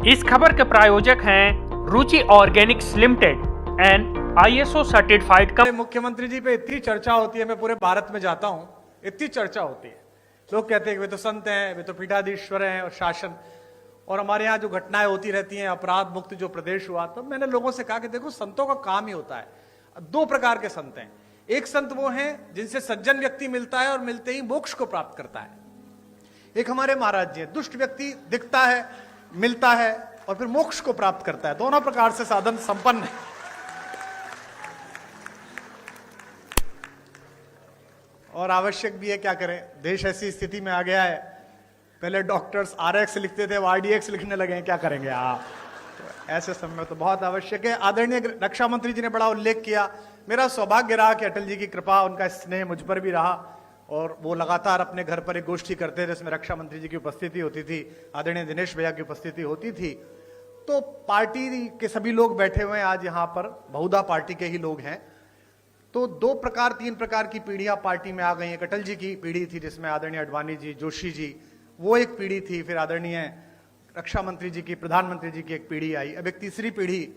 इस खबर के प्रायोजक हैं Ruchi organics limited and ISO certified company. मुख्यमंत्री जी पे इतनी चर्चा होती है, मैं पूरे भारत में जाता हूं, इतनी चर्चा होती है। लोग कहते हैं कि वे तो संत हैं, वे तो पीठाधीश्वर हैं और शासन, और हमारे यहाँ जो घटनाएं होती रहती हैं, अपराध मुक्त जो प्रदेश हुआ। तो मैंने लोगों से कहा कि देखो, संतों का काम ही होता है। दो प्रकार के संत हैं। एक संत वो हैं जिनसे सज्जन व्यक्ति मिलता है और मिलते ही मोक्ष को प्राप्त करता है। एक हमारे महाराज जी हैं, दुष्ट व्यक्ति दिखता है, मिलता है और फिर मोक्ष को प्राप्त करता है। दोनों प्रकार से साधन संपन्न है। और आवश्यक भी है, क्या करें, देश ऐसी स्थिति में आ गया है। पहले डॉक्टर्स RX लिखते थे, अब RDX लिखने लगे हैं, क्या करेंगे आप। तो ऐसे समय में तो बहुत आवश्यक है। आदरणीय रक्षा मंत्री जी ने बड़ा उल्लेख किया। मेरा सौभाग्य रहा कि अटल जी की कृपा, उनका स्नेह मुझ पर भी रहा और वो लगातार अपने घर पर एक गोष्ठी करते थे जिसमें रक्षा मंत्री जी की उपस्थिति होती थी, आदरणीय दिनेश भैया की उपस्थिति होती थी। तो पार्टी के सभी लोग बैठे हुए हैं आज यहाँ पर, बहुधा पार्टी के ही लोग हैं। तो तीन प्रकार की पीढ़ियां पार्टी में आ गई। एक अटल जी की पीढ़ी थी जिसमें आदरणीय अडवाणी जी, जोशी जी, वो एक पीढ़ी थी। फिर आदरणीय रक्षा मंत्री जी की, प्रधानमंत्री जी की एक पीढ़ी आई। अब एक तीसरी पीढ़ी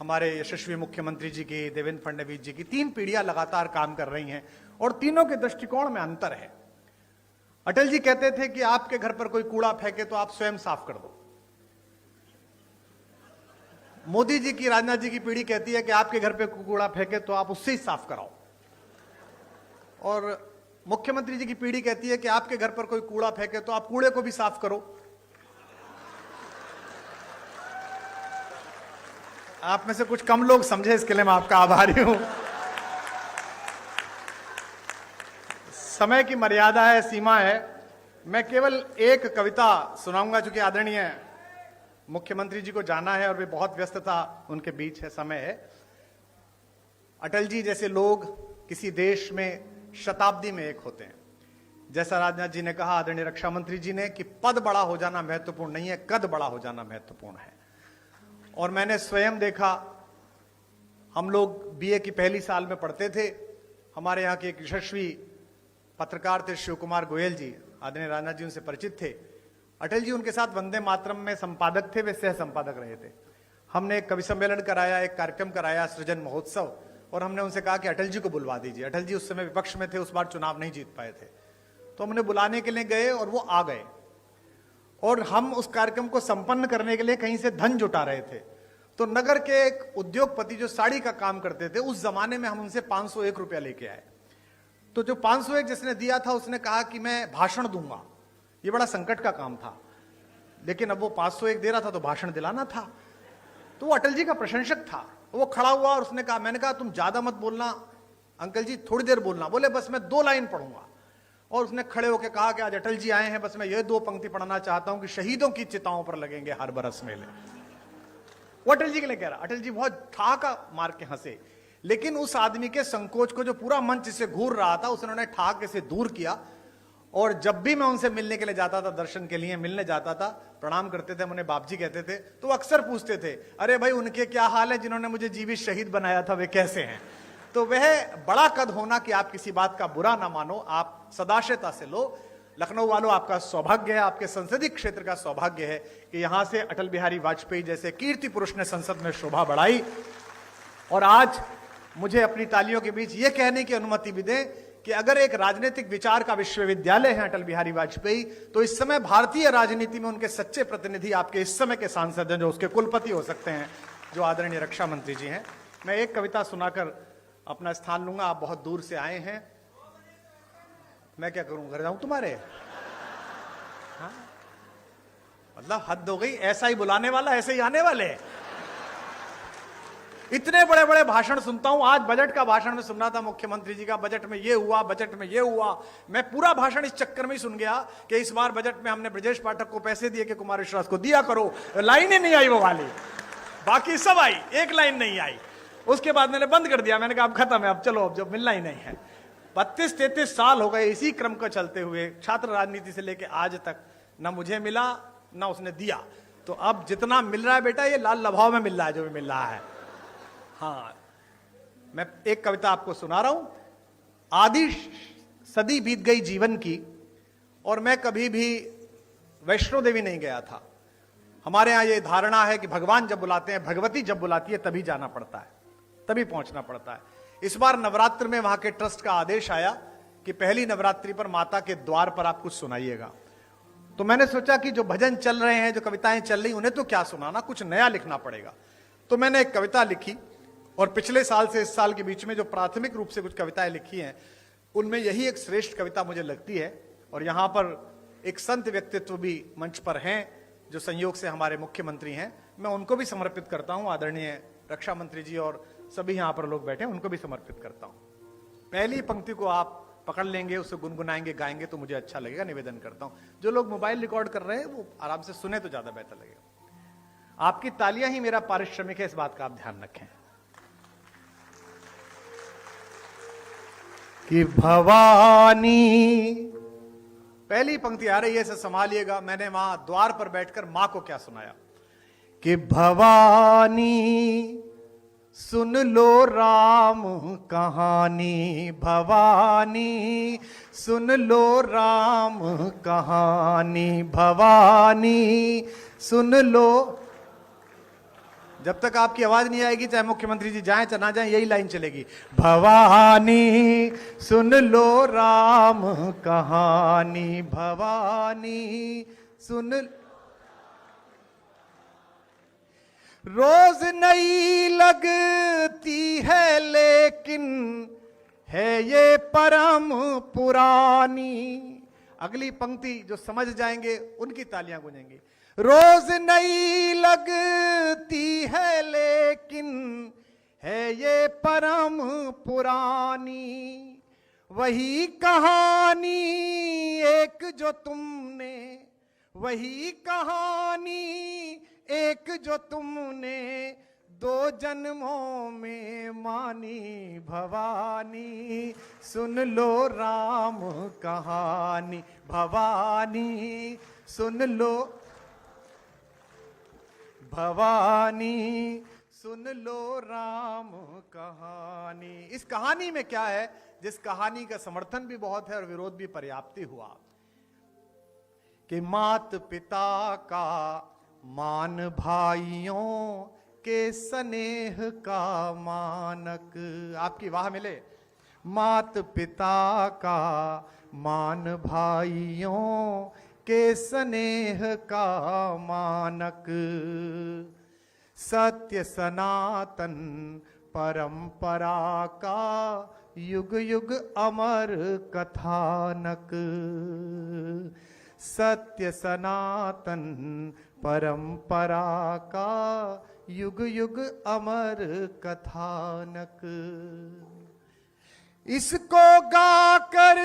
हमारे यशस्वी मुख्यमंत्री जी की, देवेंद्र फडणवीस जी की। तीन पीढ़ियां लगातार काम कर रही हैं और तीनों के दृष्टिकोण में अंतर है। अटल जी कहते थे कि आपके घर पर कोई कूड़ा फेंके तो आप स्वयं साफ कर दो। मोदी जी की, राजनाथ जी की पीढ़ी कहती है कि आपके घर पे कूड़ा फेंके तो आप उससे ही साफ कराओ। और मुख्यमंत्री जी की पीढ़ी कहती है कि आपके घर पर कोई कूड़ा फेंके तो आप कूड़े को भी साफ करो। आप में से कुछ कम लोग समझे, इसके लिए मैं आपका आभारी हूं। समय की मर्यादा है, सीमा है। मैं केवल एक कविता सुनाऊंगा, चूंकि आदरणीय मुख्यमंत्री जी को जाना है और वे बहुत व्यस्तता उनके बीच है, समय है। अटल जी जैसे लोग किसी देश में शताब्दी में एक होते हैं। जैसा राजनाथ जी ने कहा, आदरणीय रक्षा मंत्री जी ने, कि पद बड़ा हो जाना महत्वपूर्ण नहीं है, कद बड़ा हो जाना महत्वपूर्ण है। और मैंने स्वयं देखा, हम लोग BA की पहली साल में पढ़ते थे। हमारे यहाँ के एक यशस्वी पत्रकार थे शिव कुमार गोयल जी, आदरणीय राजनाथ जी उनसे परिचित थे। अटल जी उनके साथ वंदे मातरम में संपादक थे, वे सह संपादक रहे थे। हमने एक कवि सम्मेलन कराया, एक कार्यक्रम कराया, सृजन महोत्सव, और हमने उनसे कहा कि अटल जी को बुलवा दीजिए। अटल जी उस समय विपक्ष में थे, उस बार चुनाव नहीं जीत पाए थे। तो हमने बुलाने के लिए गए और वो आ गए, और हम उस कार्यक्रम को संपन्न करने के लिए कहीं से धन जुटा रहे थे। तो नगर के एक उद्योगपति जो साड़ी का काम करते थे, उस जमाने में हम उनसे 501 रुपया लेके आए। तो जो 501 जिसने दिया था, उसने कहा कि मैं भाषण दूंगा। ये बड़ा संकट का काम था, लेकिन अब वो 501 दे रहा था तो भाषण दिलाना था। तो वो अटल जी का प्रशंसक था। वो खड़ा हुआ और उसने कहा, मैंने कहा तुम ज्यादा मत बोलना अंकल जी, थोड़ी देर बोलना। बोले बस मैं 2 लाइन पढ़ूंगा। और उसने खड़े होकर कहा कि आज अटल जी आए हैं, बस मैं ये 2 पंक्ति पढ़ना चाहता हूं कि शहीदों की चिताओं पर लगेंगे हर बरस मेले। वो अटल जी के लिए कह रहा। अटल जी बहुत ठहाका मार के हंसे, लेकिन उस आदमी के संकोच को, जो पूरा मंच से घूर रहा था, उन्होंने ठहाके से दूर किया। और जब भी मैं उनसे मिलने के लिए जाता था, दर्शन के लिए मिलने जाता था, प्रणाम करते थे, हम उन्हें बाप जी कहते थे, तो वो अक्सर पूछते थे, अरे भाई उनके क्या हाल है, जिन्होंने मुझे जीवित शहीद बनाया था, वे कैसे हैं। तो वह बड़ा कद होना कि आप किसी बात का बुरा ना मानो, आप सदाशयता से लो। लखनऊ वालों, आपका सौभाग्य है, आपके संसदीय क्षेत्र का सौभाग्य है कि यहां से अटल बिहारी वाजपेयी जैसे कीर्ति पुरुष ने संसद में शोभा बढ़ाई। और आज मुझे अपनी तालियों के बीच यह कहने की अनुमति भी दें कि अगर एक राजनीतिक विचार का विश्वविद्यालय है अटल बिहारी वाजपेयी, तो इस समय भारतीय राजनीति में उनके सच्चे प्रतिनिधि आपके इस समय के सांसद हैं, जो उसके कुलपति हो सकते हैं, जो आदरणीय रक्षा मंत्री जी हैं। मैं एक कविता सुनाकर अपना स्थान लूंगा। आप बहुत दूर से आए हैं, मैं क्या करूं, घर जाऊं तुम्हारे? हाँ? मतलब हद हो गई, ऐसा ही बुलाने वाला ऐसे ही आने वाले। इतने बड़े बड़े भाषण सुनता हूं। आज बजट का भाषण में सुन रहा था मुख्यमंत्री जी का, बजट में ये हुआ, बजट में ये हुआ। मैं पूरा भाषण इस चक्कर में ही सुन गया कि इस बार बजट में हमने ब्रजेश पाठक को पैसे दिए कि कुमार विश्वास को दिया करो। लाइन ही नहीं आई वो वाली, बाकी सब आई, एक लाइन नहीं आई। उसके बाद मैंने बंद कर दिया, मैंने कहा अब खत्म है, अब चलो, अब जो मिलना ही नहीं है। 32-33 साल हो गए इसी क्रम को चलते हुए, छात्र राजनीति से लेकर आज तक ना मुझे मिला ना उसने दिया। तो अब जितना मिल रहा है बेटा, ये लाल लभाव में मिल रहा है जो भी मिल रहा है। हाँ, मैं एक कविता आपको सुना रहा हूं। आधी सदी बीत गई जीवन की और मैं कभी भी वैष्णो देवी नहीं गया था। हमारे यहां ये धारणा है कि भगवान जब बुलाते हैं, भगवती जब बुलाती है तभी जाना पड़ता है, तभी पहुंचना पड़ता है। इस बार नवरात्र में वहां के ट्रस्ट का आदेश आया कि पहली नवरात्रि पर माता के द्वार पर आप कुछ सुनाइएगा। तो मैंने सोचा कि जो भजन चल रहे हैं, जो कविताएं चल रही, उन्हें तो क्या सुनाना, कुछ नया लिखना पड़ेगा। तो मैंने एक कविता लिखी और पिछले साल से इस साल के बीच में जो प्राथमिक रूप से कुछ कविताएं लिखी हैं, उनमें यही एक श्रेष्ठ कविता मुझे लगती है। और यहां पर एक संत व्यक्तित्व भी मंच पर हैं जो संयोग से हमारे मुख्यमंत्री हैं, मैं उनको भी समर्पित करता हूं। आदरणीय रक्षा मंत्री जी और सभी यहां पर लोग बैठे हैं, उनको भी समर्पित करता हूं। पहली पंक्ति को आप पकड़ लेंगे, उसे गुनगुनाएंगे, गाएंगे तो मुझे अच्छा लगेगा। निवेदन करता हूं जो लोग मोबाइल रिकॉर्ड कर रहे हैं वो आराम से सुने तो ज्यादा बेहतर लगेगा। आपकी तालियां ही मेरा पारिश्रमिक है, इस बात का आप ध्यान रखें। कि भवानी, पहली पंक्ति आ रही है, इसे संभालिएगा। मैंने वहां द्वार पर बैठकर मां को क्या सुनाया कि भवानी सुन लो राम कहानी, भवानी सुन लो राम कहानी, भवानी सुन लो। जब तक आपकी आवाज नहीं आएगी, चाहे मुख्यमंत्री जी जाएं चाहे ना जाएं, यही लाइन चलेगी। भवानी सुन लो राम कहानी, भवानी सुन। रोज नई लगती है लेकिन है ये परम पुरानी। अगली पंक्ति जो समझ जाएंगे उनकी तालियां गूंजेंगी। रोज नई लगती है लेकिन है ये परम पुरानी। वही कहानी एक जो तुमने, वही कहानी एक जो तुमने दो जन्मों में मानी। भवानी सुन लो राम कहानी, भवानी सुन लो, भवानी सुन लो राम कहानी। इस कहानी में क्या है, जिस कहानी का समर्थन भी बहुत है और विरोध भी पर्याप्त ही हुआ, कि मात पिता का मान भाइयों के स्नेह का मानक। आपकी वाह मिले। मात पिता का मान भाइयों के स्नेह का मानक। सत्य सनातन परंपरा का युग युग अमर कथानक। सत्य सनातन परंपरा का युग युग अमर कथानक। इसको गाकर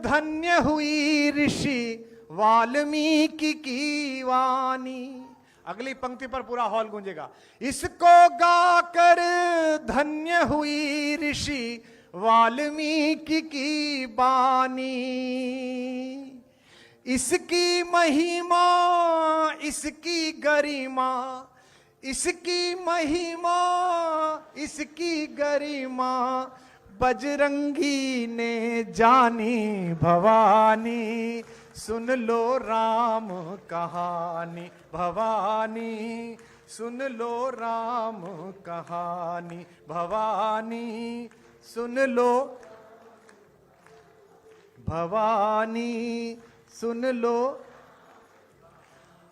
धन्य हुई ऋषि वाल्मीकि की वाणी। अगली पंक्ति पर पूरा हॉल गूंजेगा। इसको गाकर धन्य हुई ऋषि वाल्मीकि की वाणी। इसकी महिमा, इसकी गरिमा, इसकी महिमा, इसकी गरिमा बजरंगी ने जानी। भवानी सुन लो राम कहानी, भवानी सुन लो राम कहानी, भवानी सुन लो, भवानी सुन लो।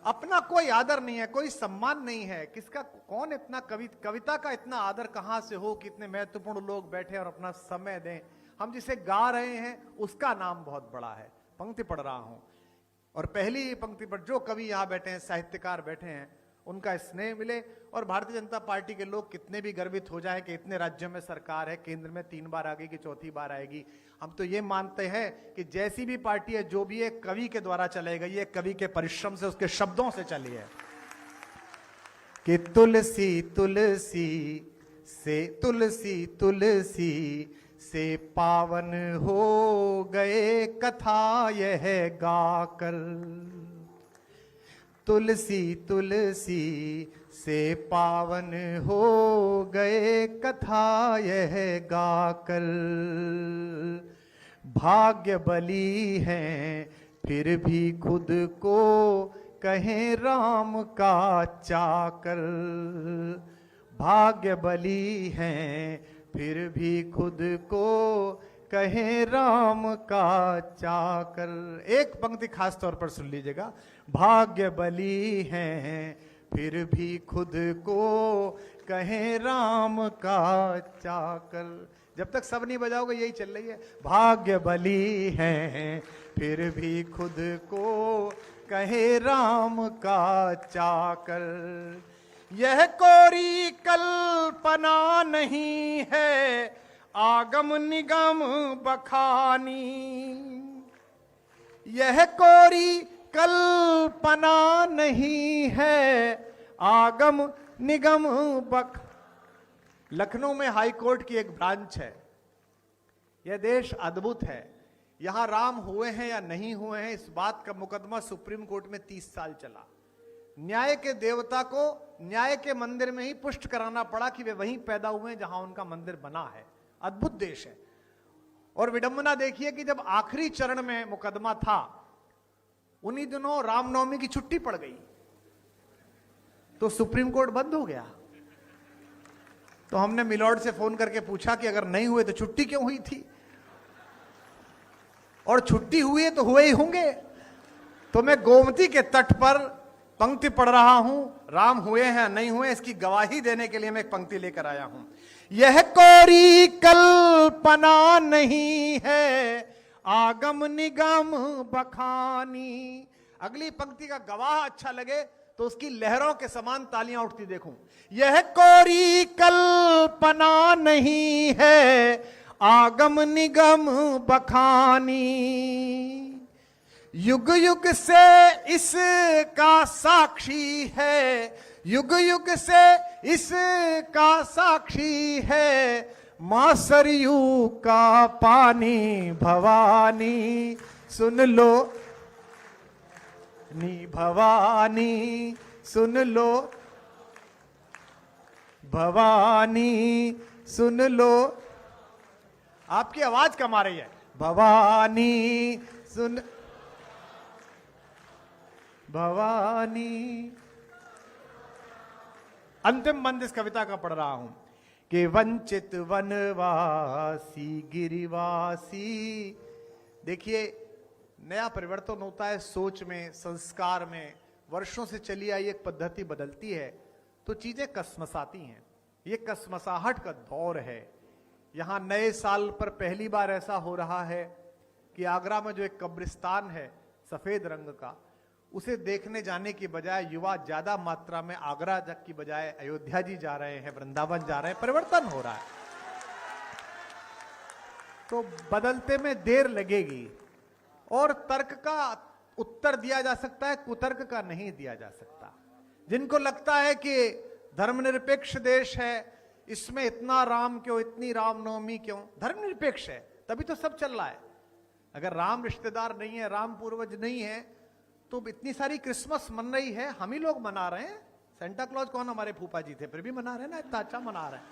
अपना कोई आदर नहीं है, कोई सम्मान नहीं है। किसका, कौन इतना कविता का इतना आदर कहां से हो कि इतने महत्वपूर्ण लोग बैठे और अपना समय दें। हम जिसे गा रहे हैं उसका नाम बहुत बड़ा है। पंक्ति पढ़ रहा हूं और पहली पंक्ति पर जो कवि यहां बैठे हैं, साहित्यकार बैठे हैं, उनका स्नेह मिले। और भारतीय जनता पार्टी के लोग कितने भी गर्वित हो जाए कि इतने राज्यों में सरकार है, केंद्र में 3 बार आ गई कि 4थी बार आएगी, हम तो ये मानते हैं कि जैसी भी पार्टी है, जो भी है, कवि के द्वारा चलाई गई है, कवि के परिश्रम से, उसके शब्दों से चली है। कि तुलसी तुलसी से, तुलसी तुलसी से पावन हो गए कथा यह गाकर। तुलसी तुलसी से पावन हो गए कथा यह गाकर। भाग्य बली हैं फिर भी खुद को कहें राम का चाकर, भाग्य बली हैं फिर भी खुद को कहें राम का चाकर। एक पंक्ति खास तौर पर सुन लीजिएगा, भाग्य बली हैं फिर भी खुद को कहें राम का चाकर। जब तक सब नहीं बजाओगे यही चल रही है, भाग्य बली हैं फिर भी खुद को कहे राम का चाकर। यह कोरी कल्पना नहीं है आगम निगम बखानी, यह कोरी कल्पना नहीं है आगम निगम बख। लखनऊ में हाई कोर्ट की एक ब्रांच है। यह देश अद्भुत है, यहां राम हुए हैं या नहीं हुए हैं इस बात का मुकदमा सुप्रीम कोर्ट में 30 साल चला। न्याय के देवता को न्याय के मंदिर में ही पुष्ट कराना पड़ा कि वे वहीं पैदा हुए हैं जहां उनका मंदिर बना है। अद्भुत देश है। और विडंबना देखिए कि जब आखिरी चरण में मुकदमा था, उन्हीं दिनों रामनवमी की छुट्टी पड़ गई, तो सुप्रीम कोर्ट बंद हो गया। तो हमने मिलॉर्ड से फोन करके पूछा कि अगर नहीं हुए तो छुट्टी क्यों हुई थी, और छुट्टी हुई है तो हुए ही होंगे। तो मैं गोमती के तट पर पंक्ति पढ़ रहा हूं, राम हुए हैं नहीं हुए इसकी गवाही देने के लिए मैं एक पंक्ति लेकर आया हूं। यह कोरी कल्पना नहीं है आगम निगम बखानी। अगली पंक्ति का गवाह अच्छा लगे तो उसकी लहरों के समान तालियां उठती देखूं। यह कोरी कल्पना नहीं है आगम निगम बखानी, युग युग से इसका साक्षी है, युग युग से इसका साक्षी है मां सरयू का पानी भवानी। सुन लो नी भवानी, सुन लो भवानी, सुन लो। आपकी आवाज कम आ रही है। भवानी सुन, भवानी। अंतिम बंद इस कविता का पढ़ रहा हूं कि वंचित वनवासी गिरिवासी। देखिए, नया परिवर्तन होता है सोच में, संस्कार में। वर्षों से चली आई एक पद्धति बदलती है तो चीजें कसमसाती हैं। ये कसमसाहट का दौर है। यहां नए साल पर पहली बार ऐसा हो रहा है कि आगरा में जो एक कब्रिस्तान है सफेद रंग का, उसे देखने जाने की बजाय युवा ज्यादा मात्रा में आगरा तक की बजाय अयोध्या जी जा रहे हैं, वृंदावन जा रहे हैं। परिवर्तन हो रहा है। तो बदलते में देर लगेगी और तर्क का उत्तर दिया जा सकता है, कुतर्क का नहीं दिया जा सकता। जिनको लगता है कि धर्मनिरपेक्ष देश है, इसमें इतना राम क्यों, इतनी रामनवमी क्यों, धर्मनिरपेक्ष है तभी तो सब चल रहा है। अगर राम रिश्तेदार नहीं है, राम पूर्वज नहीं है, तो इतनी सारी क्रिसमस मन रही है, हम ही लोग मना रहे हैं। सेंटा क्लॉज कौन, हमारे फूफा जी थे, फिर भी मना रहे हैं ना, इतना अच्छा मना रहे हैं।